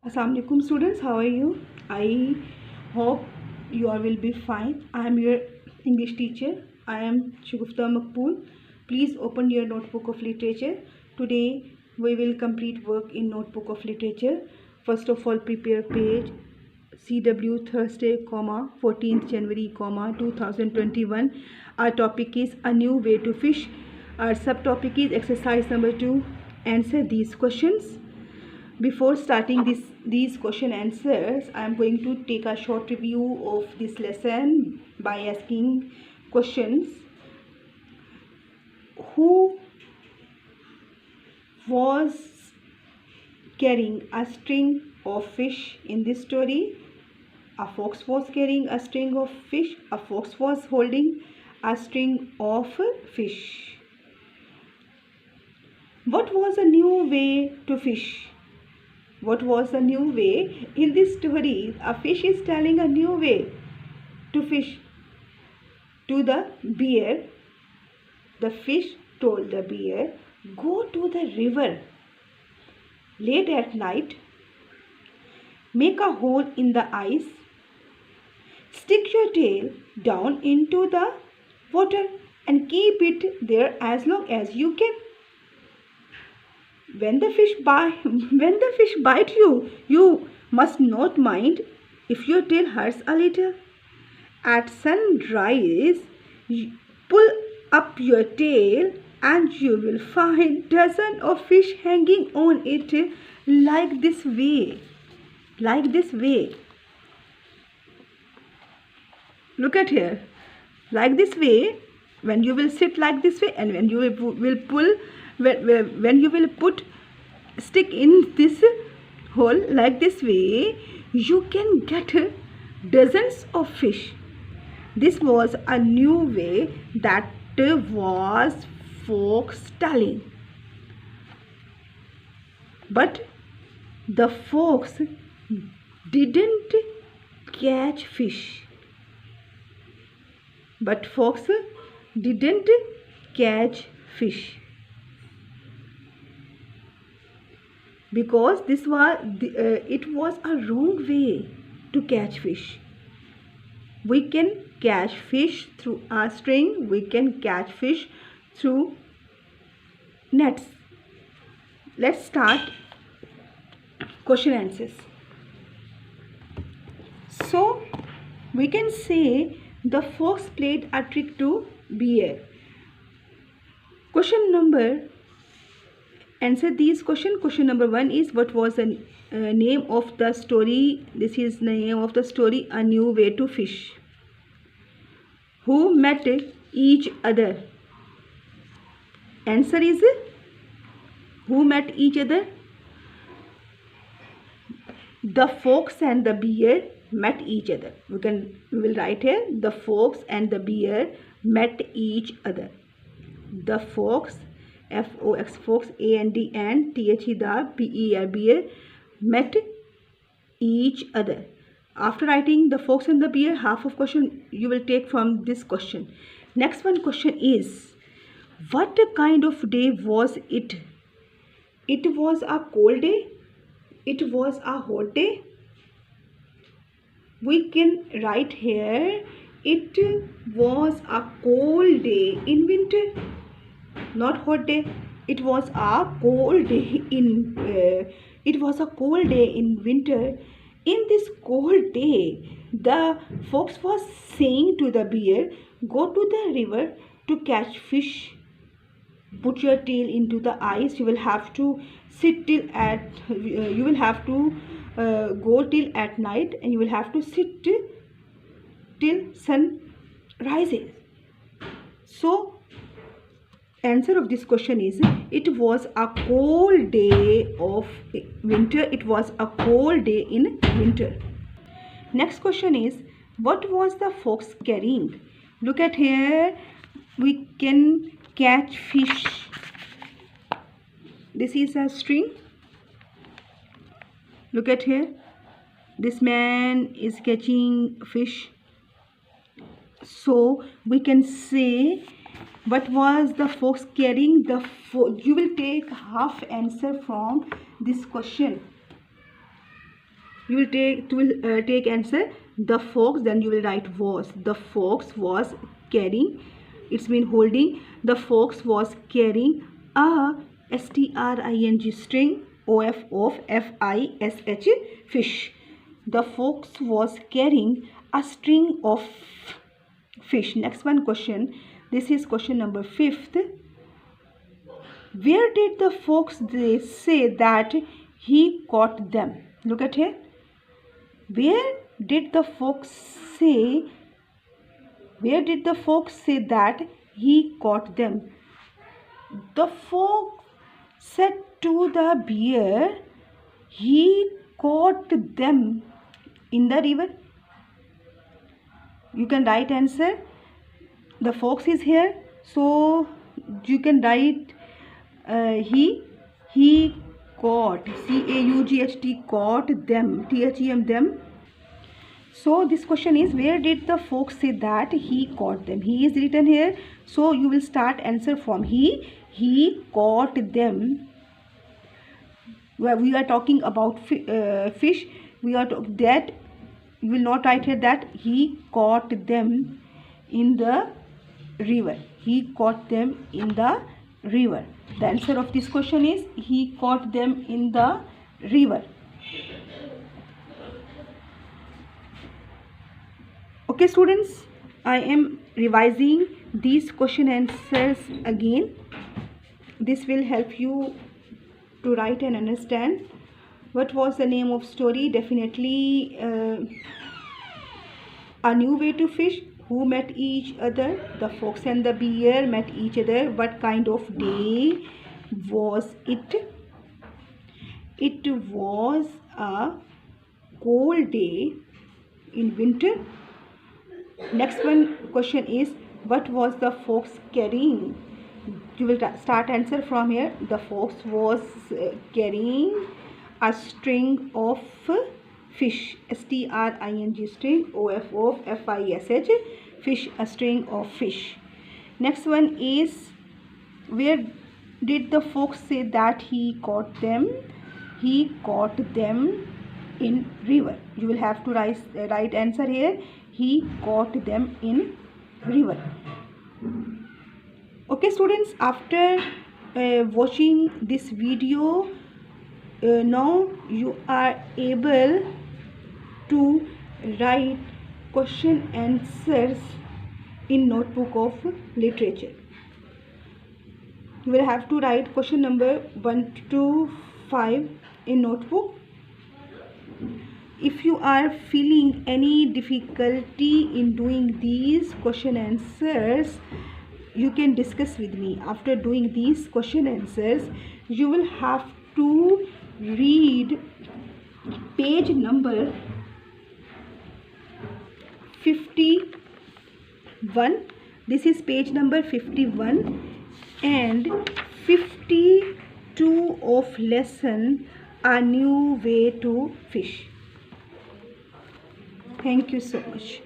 Assalamu alaikum students, how are you? I hope you all will be fine. I am your English teacher. I am Shugufta Makpool. Please open your notebook of literature. Today we will complete work in notebook of literature. First of all, prepare page CW Thursday, 14th January, 2021. Our topic is a new way to fish. Our subtopic is exercise number 2. Answer these questions. Before starting these question answers, I am going to take a short review of this lesson by asking questions. Who was carrying a string of fish in this story? A fox was carrying a string of fish. A fox was holding a string of fish. What was a new way to fish? What was the new way? In this story, a fish is telling a new way to fish to the bear. The fish told the bear, go to the river late at night, make a hole in the ice, stick your tail down into the water and keep it there as long as you can. When the fish bite you, you must not mind if your tail hurts a little. At sunrise, pull up your tail and you will find dozens of fish hanging on it like this way. Like this way. Look at here. Like this way, when you will sit like this way and when you will pull, when you will put stick in this hole like this way, you can get dozens of fish. This was a new way that was fox telling. But the fox didn't catch fish. Because it was a wrong way to catch fish. We can catch fish through a string. We can catch fish through nets. Let's start question answers. So we can say the fox played a trick to bear. Answer these questions. Question number 1 is, what was the name of the story? This is the name of the story, A New Way to Fish. Who met each other? Answer is, who met each other? The fox and the bear met each other. We will write here, the fox and the bear met each other. The fox, F-O-X, fox, A-N-D, and T-H-E, the P-E-R, bear, met each other. After writing the fox and the bear, half of question you will take from this question. Next one question is, what kind of day was it? It was a cold day. It was a hot day. We can write here, it was a cold day in winter. Not hot day. It was a cold day in winter. In this cold day, the fox was saying to the bear, go to the river to catch fish. Put your tail into the ice. You will have to sit till at you will have to go till at night, and you will have to sit till sun rises. So answer of this question is, it was a cold day of winter. It was a cold day in winter. Next question is, what was the fox carrying? Look at here. We can catch fish. This is a string. Look at here. This man is catching fish. So we can say, what was the fox carrying? You will take half answer from this question. You will take answer the fox, then you will write was. The fox was carrying, it's been holding. The fox was carrying a string string of fish, fish. The fox was carrying a string of fish. Next one question. This is question number 5th. Where did the fox say that he caught them? Look at here. Where did the fox say that he caught them? The fox said to the bear he caught them in the river. You can write answer. The fox is here, so you can write he caught, CAUGHT, caught them, THEM, them. So this question is, where did the fox say that he caught them? He is written here, so you will start answer from he caught them. We are talking about fish. We are that you will not write here that he caught them in the river. He caught them in the river. The answer of this question is he caught them in the river. Okay students, I am revising these question answers again. This will help you to write and understand. What was the name of story? Definitely A New Way to Fish. Who met each other? The fox and the bear met each other. What kind of day was it? It was a cold day in winter. Next one question is, what was the fox carrying? You will start answer from here. The fox was carrying a string of fish, STRING, string of FISH, fish, a string of fish. Next one is, where did the fox say that he caught them? He caught them in river. You will have to write answer here. He caught them in river. Okay students, after watching this video, now you are able to write question answers in notebook of literature. You will have to write question number 1 to 5 in notebook. If you are feeling any difficulty in doing these question answers, you can discuss with me. After doing these question answers, you will have to read page number 51. This is page number 51 and 52 of lesson A New Way to Fish. Thank you so much.